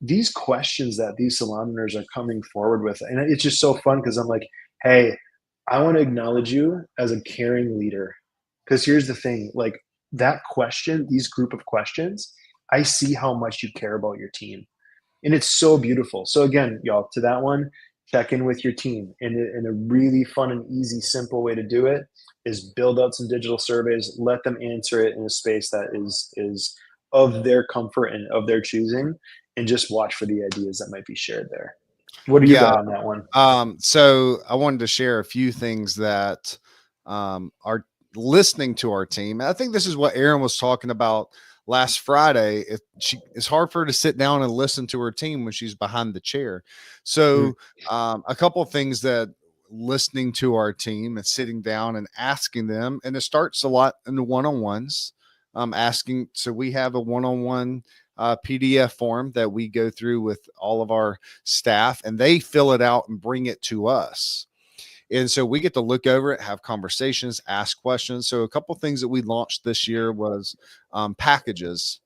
C: These questions that these salon owners are coming forward with, and it's just so fun because I'm like, hey, I want to acknowledge you as a caring leader. Because here's the thing, like that question, these group of questions, I see how much you care about your team. And it's so beautiful. So again, y'all, to that one, check in with your team. And a really fun and easy, simple way to do it is build out some digital surveys, let them answer it in a space that is of their comfort and of their choosing, and just watch for the ideas that might be shared there. What do you
B: Yeah.
C: got on that one?
B: So I wanted to share a few things that are listening to our team. And I think this is what Erin was talking about last Friday. It's hard for her to sit down and listen to her team when she's behind the chair. So a couple of things that listening to our team and sitting down and asking them, and it starts a lot in the one-on-ones, asking. So we have a one-on-one PDF form that we go through with all of our staff, and they fill it out and bring it to us. And so we get to look over it, have conversations, ask questions. So a couple of things that we launched this year was packages.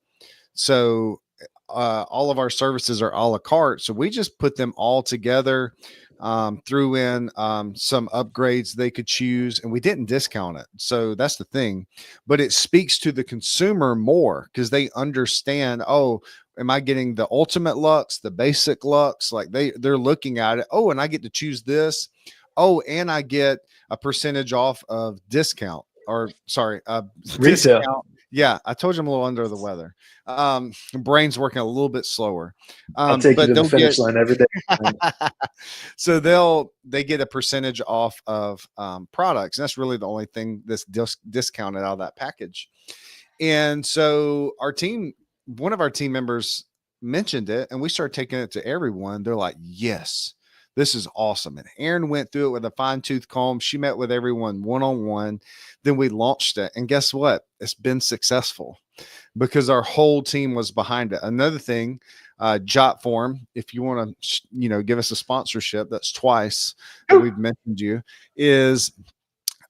B: So all of our services are a la carte. So we just put them all together, threw in some upgrades they could choose, and we didn't discount it. So that's the thing. But it speaks to the consumer more because they understand, oh, am I getting the ultimate lux, the basic lux? Like they're looking at it. Oh, and I get to choose this. Oh, and I get a percentage off of discount, or sorry,
C: Retail.
B: discount. Yeah, I told you I'm a little under the weather. Brain's working a little bit slower.
C: I'll take you
B: But
C: to the
B: they'll get
C: finish line every day.
B: so they get a percentage off of products. And that's really the only thing that's discounted out of that package. And so one of our team members mentioned it, and we started taking it to everyone. They're like, yes, this is awesome. And Erin went through it with a fine tooth comb. She met with everyone one-on-one. Then we launched it. And guess what? It's been successful because our whole team was behind it. Another thing, Jot Form, if you want to, give us a sponsorship, that's twice that we've mentioned you, is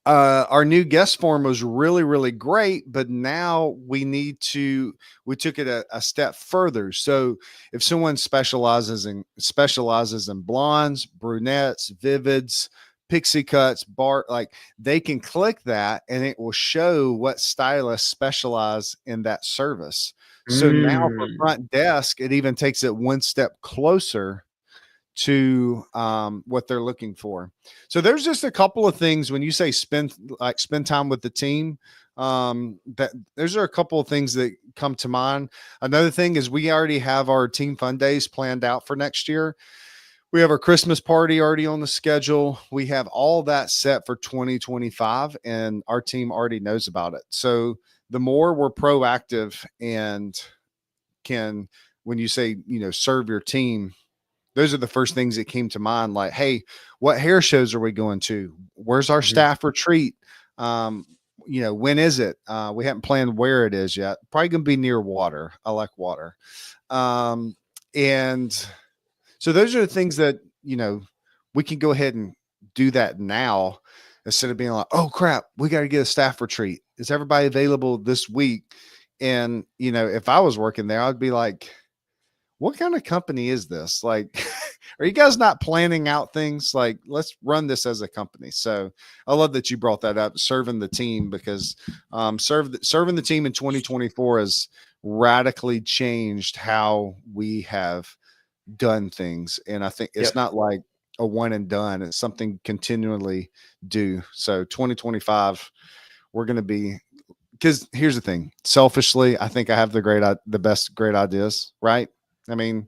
B: our new guest form was really, really great, but now we took it a step further. So if someone specializes in blondes, brunettes, vivids, pixie cuts, like they can click that and it will show what stylists specialize in that service. So now for front desk, it even takes it one step closer to what they're looking for. So there's just a couple of things when you say spend time with the team. That those are a couple of things that come to mind. Another thing is we already have our team fun days planned out for next year. We have our Christmas party already on the schedule. We have all that set for 2025, and our team already knows about it. So the more we're proactive and can, when you say, serve your team, those are the first things that came to mind. Like, hey, what hair shows are we going to? Where's our staff retreat? When is it? We haven't planned where it is yet. Probably going to be near water. I like water. And so those are the things that, we can go ahead and do that now instead of being like, oh crap, we got to get a staff retreat. Is everybody available this week? And, if I was working there, I'd be like, what kind of company is this? Like, are you guys not planning out things? Like, let's run this as a company. So I love that you brought that up, serving the team, because serving the team in 2024 has radically changed how we have done things. And I think it's not like a one and done. It's something continually do. So 2025, we're going to be, because here's the thing, selfishly, I think I have the best great ideas, right? I mean,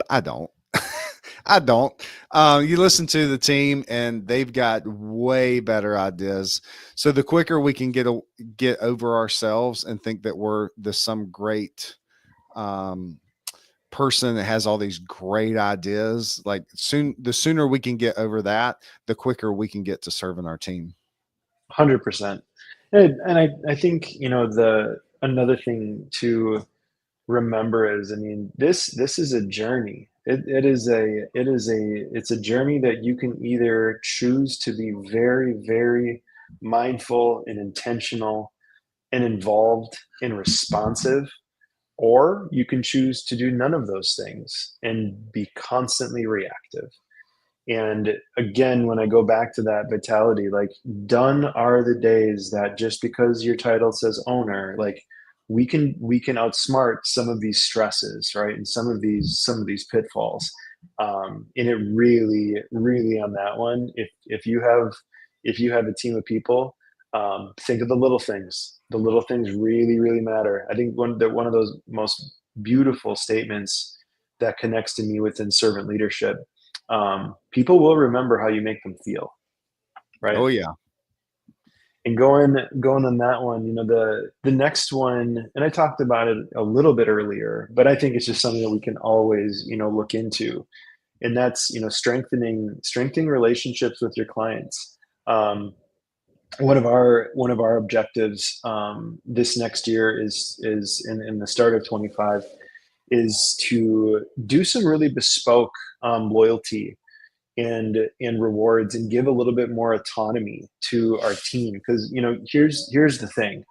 B: I don't. I don't. You listen to the team, and they've got way better ideas. So the quicker we can get over ourselves and think that we're some great um, person that has all these great ideas, like the sooner we can get over that, the quicker we can get to serving our team.
C: 100%. And I think, another thing to remember is, I mean, this is a journey. It's a journey that you can either choose to be very, very mindful and intentional and involved and responsive, or you can choose to do none of those things and be constantly reactive. And again, when I go back to that vitality, like, done are the days that just because your title says owner, like, we can outsmart some of these stresses, right? And some of these pitfalls. And it really, really, on that one, if you have a team of people, think of the little things. The little things really, really matter. I think one of those most beautiful statements that connects to me within servant leadership, people will remember how you make them feel, right?
B: Oh yeah.
C: And going on that one, the next one, and I talked about it a little bit earlier, but I think it's just something that we can always, look into, and that's, strengthening relationships with your clients. One of our objectives, this next year is in the start of 25, is to do some really bespoke loyalty and rewards, and give a little bit more autonomy to our team. Because, here's the thing.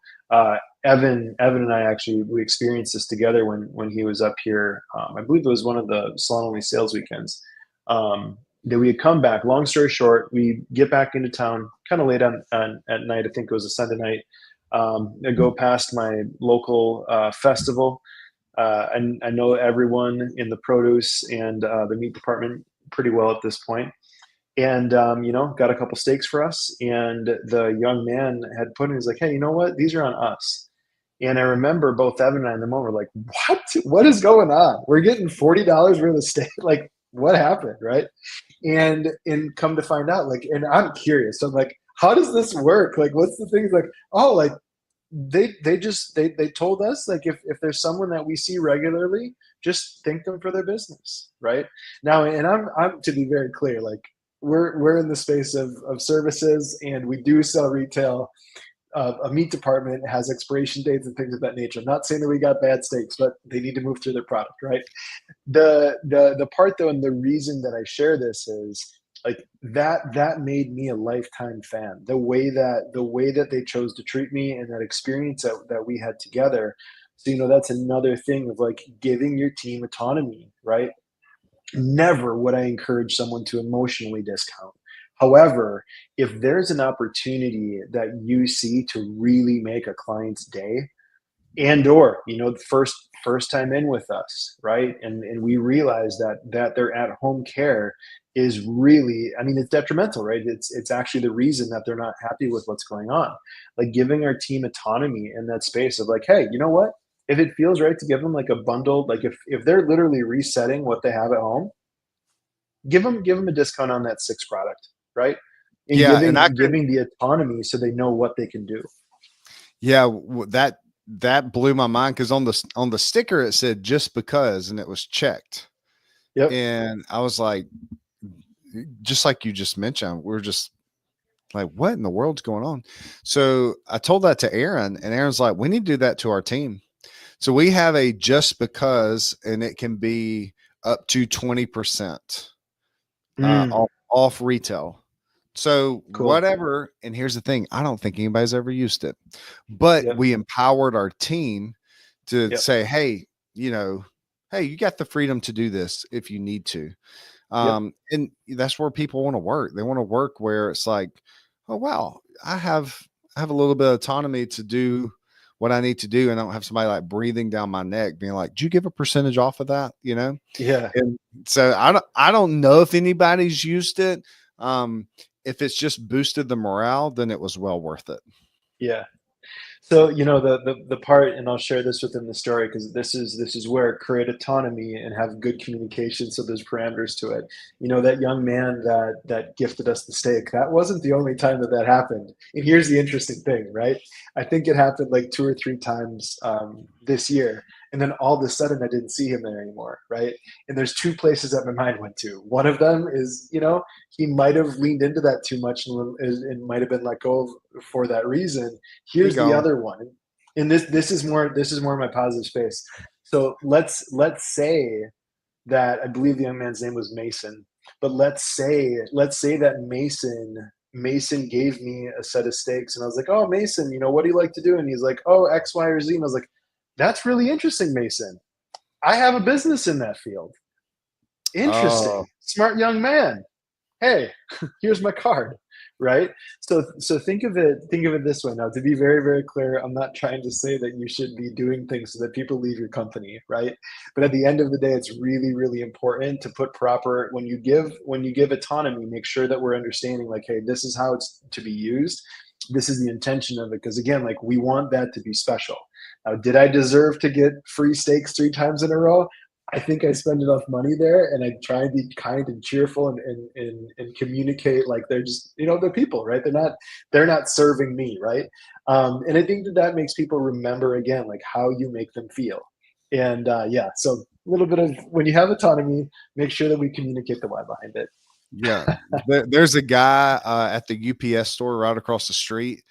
C: Evan and I, actually, we experienced this together when he was up here. I believe it was one of the salon only sales weekends, that we had come back. Long story short, we get back into town kind of late at night. I think it was a Sunday night. I go past my local festival. And I know everyone in the produce and the meat department pretty well at this point. And, got a couple steaks for us. And the young man had put in, he's like, hey, you know what? These are on us. And I remember both Evan and I in the moment were like, what? What is going on? We're getting $40 worth of steak. Like, what happened? Right. And come to find out, like, and I'm curious. So I'm like, how does this work? Like, what's the thing? Like, oh, like, they told us, like, if there's someone that we see regularly, just thank them for their business, right? Now, and I'm to be very clear, like, we're in the space of services, and we do sell retail. A meat department has expiration dates and things of that nature. I'm not saying that we got bad steaks, but they need to move through their product, right? The part, though, and the reason that I share this is, like, that made me a lifetime fan. The way that they chose to treat me, and that experience that we had together. So, that's another thing of, like, giving your team autonomy, right? Never would I encourage someone to emotionally discount. However, if there's an opportunity that you see to really make a client's day, and or, the first time in with us, right, and we realize that their at home care is really, I mean, it's detrimental, right? It's actually the reason that they're not happy with what's going on. Like, giving our team autonomy in that space of, like, hey, you know what, if it feels right to give them, like, a bundle, like, if they're literally resetting what they have at home, give them a discount on that six product, right? And
B: Yeah. And
C: giving the autonomy so they know what they can do.
B: yeah, that blew my mind, because on the sticker it said just because, and it was checked.
C: Yep.
B: And I was like, just like you just mentioned, we're just like, what in the world's going on? So I told that to Aaron, and Aaron's like, we need to do that to our team. So we have a just because, and it can be up to 20% off retail. So
C: Cool.
B: whatever. And here's the thing, I don't think anybody's ever used it, but
C: Yep.
B: we empowered our team to
C: Yep.
B: say, hey, hey, you got the freedom to do this if you need to. And that's where people want to work. They want to work where it's like, oh wow, I have a little bit of autonomy to do what I need to do, and I don't have somebody like breathing down my neck being like, "Did you give a percentage off of that?"
C: Yeah.
B: And so I don't know if anybody's used it. If it's just boosted the morale, then it was well worth it.
C: Yeah. So, the part, and I'll share this within the story because this is where create autonomy and have good communication. So there's parameters to it. That young man that gifted us the steak. That wasn't the only time that happened. And here's the interesting thing, right? I think it happened like 2 or 3 times this year, and then all of a sudden I didn't see him there anymore, right? And there's two places that my mind went to. One of them is, he might have leaned into that too much and might have been let go of for that reason.
B: He
C: Here's the
B: gone.
C: other one, and this is more my positive space. So let's say that I believe the young man's name was Mason, but let's say that Mason gave me a set of steaks, and I was like, oh, Mason, what do you like to do? And he's like, oh, X, Y, or Z, and I was like, that's really interesting, Mason. I have a business in that field.
B: Oh,
C: Interesting, smart young man. Hey, here's my card, right? So think of it this way. Now, to be very, very clear, I'm not trying to say that you should be doing things so that people leave your company, right? But at the end of the day, it's really, really important to put proper, when you give autonomy, make sure that we're understanding, like, hey, this is how it's to be used. This is the intention of it, because again, like, we want that to be special. Now, did I deserve to get free steaks 3 times in a row? I think I spend enough money there, and I try and be kind and cheerful and communicate like they're just, they're people, right? They're not serving me, right? And I think that makes people remember, again, like, how you make them feel. And yeah, so a little bit of, when you have autonomy, make sure that we communicate the why behind it.
B: yeah. There's a guy at the UPS store right across the street.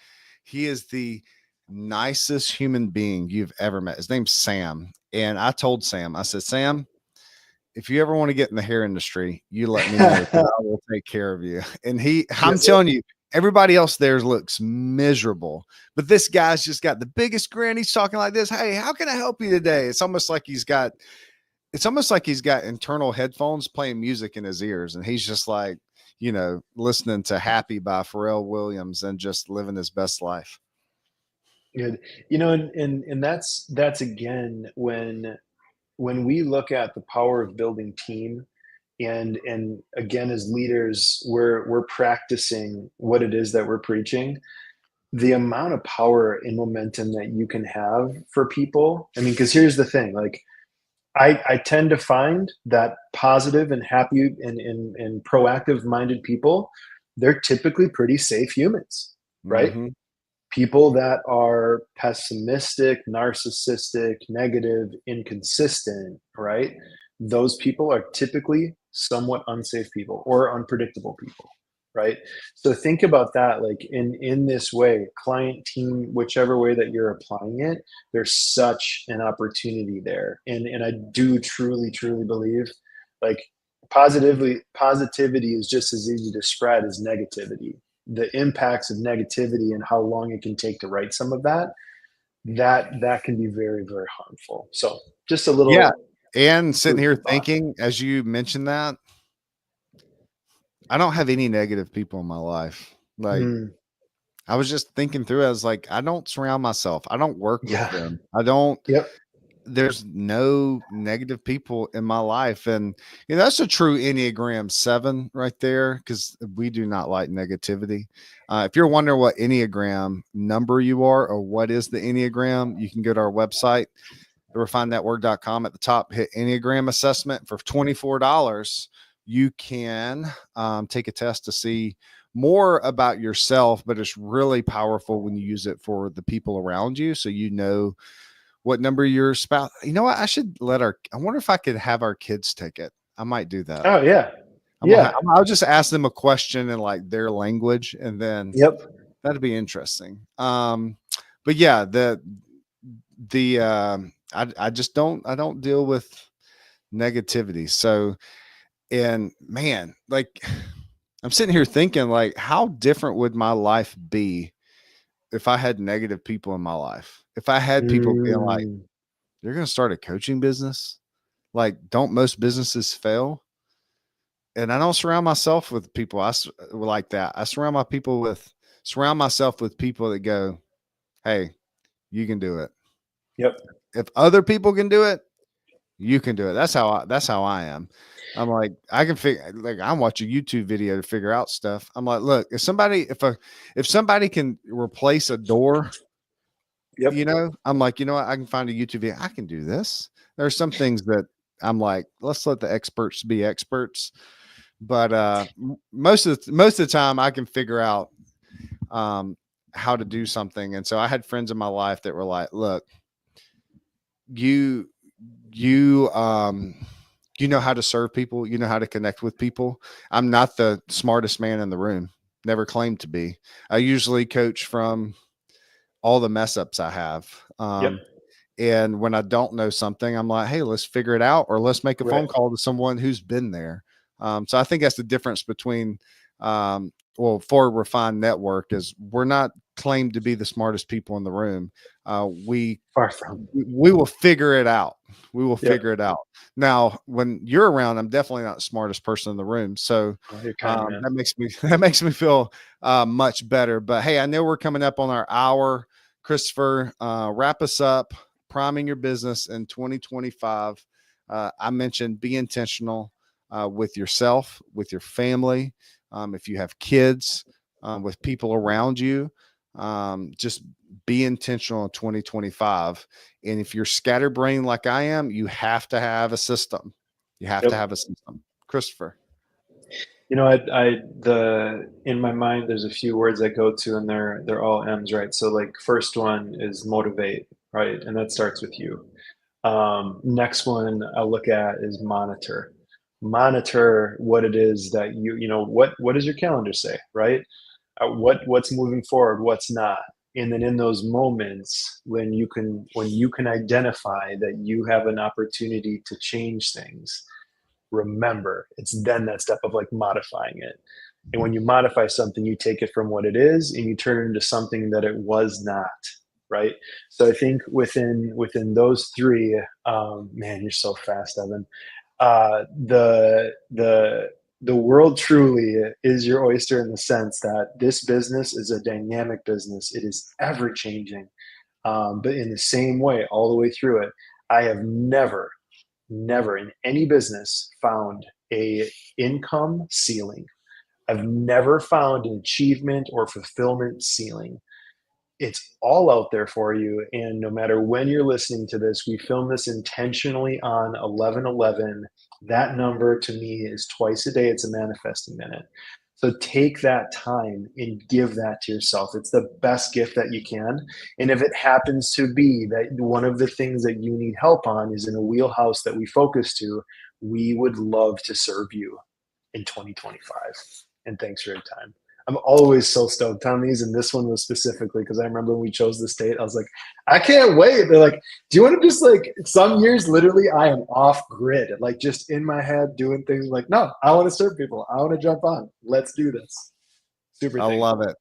B: He is the nicest human being you've ever met. His name's Sam. And I told Sam, I said, Sam, if you ever want to get in the hair industry, you let me know because I will take care of you. And I'm
C: Yes.
B: telling you, everybody else there looks miserable, but this guy's just got the biggest grin. He's talking like this. Hey, how can I help you today? It's almost like he's got internal headphones playing music in his ears. And he's just like, listening to Happy by Pharrell Williams and just living his best life.
C: Good. And that's again, when we look at the power of building team, and again, as leaders, we're practicing what it is that we're preaching. The amount of power and momentum that you can have for people. I mean, because here's the thing, like, I tend to find that positive and happy and proactive minded people, they're typically pretty safe humans, right?
B: Mm-hmm.
C: People that are pessimistic, narcissistic, negative, inconsistent, right? Those people are typically somewhat unsafe people or unpredictable people, right? So think about that, like, in this way, client, team, whichever way that you're applying it, there's such an opportunity there. And I do truly, truly believe, like, positivity is just as easy to spread as negativity. The impacts of negativity and how long it can take to write some of that can be very, very harmful. So just a
B: Yeah.
C: little
B: And sitting
C: food
B: here
C: for thought.
B: thinking, as you mentioned that, I don't have any negative people in my life. Like,
C: Mm,
B: I was just thinking through, I was like, I don't surround myself. I don't work with
C: yeah.
B: them. I don't,
C: Yep.
B: there's no negative people in my life. And that's a true Enneagram 7 right there, because we do not like negativity. If you're wondering what Enneagram number you are or what is the Enneagram, you can go to our website, theREFINEnetwork.com. At the top, hit Enneagram assessment. For $24, you can take a test to see more about yourself, but it's really powerful when you use it for the people around you. So what number your spouse. You know what? I wonder if I could have our kids take it. I might do that.
C: Oh yeah.
B: I'm
C: Yeah.
B: I'll just ask them a question in like their language, and then
C: Yep.
B: that'd be interesting. But yeah, I just don't deal with negativity. So, and man, like, I'm sitting here thinking, like, how different would my life be if I had negative people in my life? If I had people being like,
C: Mm,
B: you're going to start a coaching business? Like, don't most businesses fail? And I don't surround myself with people like that. I surround myself with people that go, hey, you can do it.
C: Yep.
B: If other people can do it, you can do it. That's how I am. I'm like, I can figure, like, I'm watching a YouTube video to figure out stuff. I'm like, look, if somebody can replace a door,
C: Yep.
B: I'm like, you know what? I can find a YouTube video. I can do this. There are some things that I'm like, let's let the experts be experts. But most of the time I can figure out how to do something. And so I had friends in my life that were like, look, you you know how to serve people, you know how to connect with people. I'm not the smartest man in the room, never claimed to be. I usually coach from all the mess ups I have.
C: Yep.
B: And when I don't know something, I'm like, hey, let's figure it out, or let's make a phone
C: Right.
B: call to someone who's been there. So I think that's the difference between, for Refined Network, is we're not claimed to be the smartest people in the room. We
C: Far from.
B: will figure it out. We will
C: Yep.
B: figure it out. Now, when you're around, I'm definitely not the smartest person in the room. So
C: Oh, you're kind, man.
B: that makes me feel much better. But hey, I know we're coming up on our hour. Christopher, wrap us up, priming your business in 2025. I mentioned be intentional with yourself, with your family. If you have kids, with people around you, just be intentional in 2025. And if you're scatterbrained like I am, you have to have a system. You have
C: Yep.
B: to have a system. Christopher.
C: You know, in my mind, there's a few words I go to, and they're all M's, right? So, like, first one is motivate, right? And that starts with you. Next one I'll look at is monitor. Monitor what it is that what does your calendar say, right? What's moving forward, what's not. And then in those moments when you can identify that you have an opportunity to change things, remember, it's then that step of like modifying it. And when you modify something, you take it from what it is and you turn it into something that it was not, right? So I think within those three, man, you're so fast, Evan. The world truly is your oyster, in the sense that this business is a dynamic business. It is ever changing. But in the same way, all the way through it, I have never in any business found a income ceiling. I've never found an achievement or fulfillment ceiling. It's all out there for you. And no matter when you're listening to this, we film this intentionally on 11/11. That number to me is twice a day. It's a manifesting minute. So take that time and give that to yourself. It's the best gift that you can. And if it happens to be that one of the things that you need help on is in a wheelhouse that we focus to, we would love to serve you in 2025. And thanks for your time. I'm always so stoked on these, and this one was specifically because I remember when we chose this date, I was like, I can't wait. They're like, do you want to just, like, some years literally I am off grid, like just in my head doing things like, no, I want to serve people. I want to jump on. Let's do this. Super
B: I
C: thankful.
B: love it.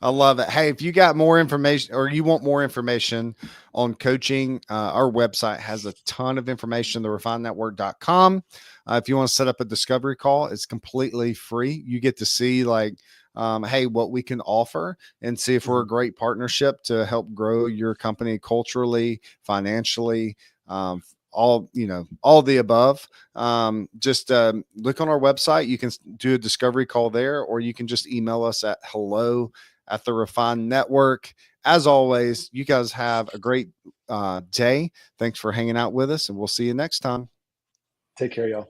B: I love it. Hey, if you got more information or you want more information on coaching, our website has a ton of information, theREFINEnetwork.com. If you want to set up a discovery call, it's completely free. You get to see, like, hey, what we can offer and see if we're a great partnership to help grow your company culturally, financially, all the above. Just look on our website. You can do a discovery call there, or you can just email us at hello@theREFINE As always, you guys have a great day. Thanks for hanging out with us, and we'll see you next time.
C: Take care, y'all.